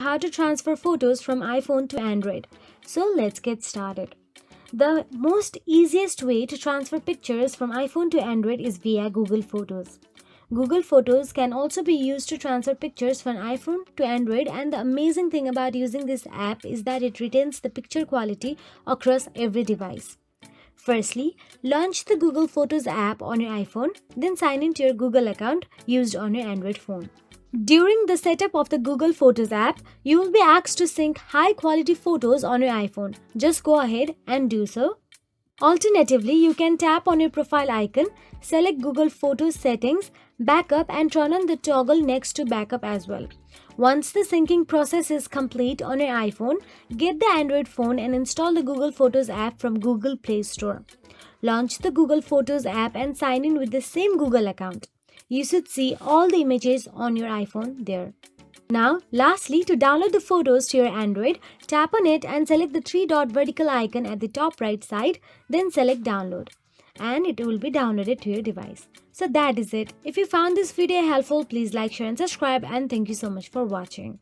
how to transfer photos from iPhone to Android. So let's get started. The most easiest way to transfer pictures from iPhone to Android is via Google Photos. Google Photos can also be used to transfer pictures from iPhone to Android, and the amazing thing about using this app is that it retains the picture quality across every device. Firstly, launch the Google Photos app on your iPhone, then sign into your Google account used on your Android phone. During the setup of the Google Photos app, you will be asked to sync high quality photos on your iPhone. Just go ahead and do so. Alternatively, you can tap on your profile icon, select Google Photos settings, backup, and turn on the toggle next to backup as well. Once the syncing process is complete on your iPhone, get the Android phone and install the Google Photos app from Google Play Store. Launch the Google Photos app and sign in with the same Google account. You should see all the images on your iPhone there. Now, lastly, to download the photos to your Android, tap on it and select the three-dot vertical icon at the top right side, then select download, and it will be downloaded to your device. So that is it. If you found this video helpful, please like, share and subscribe, and thank you so much for watching.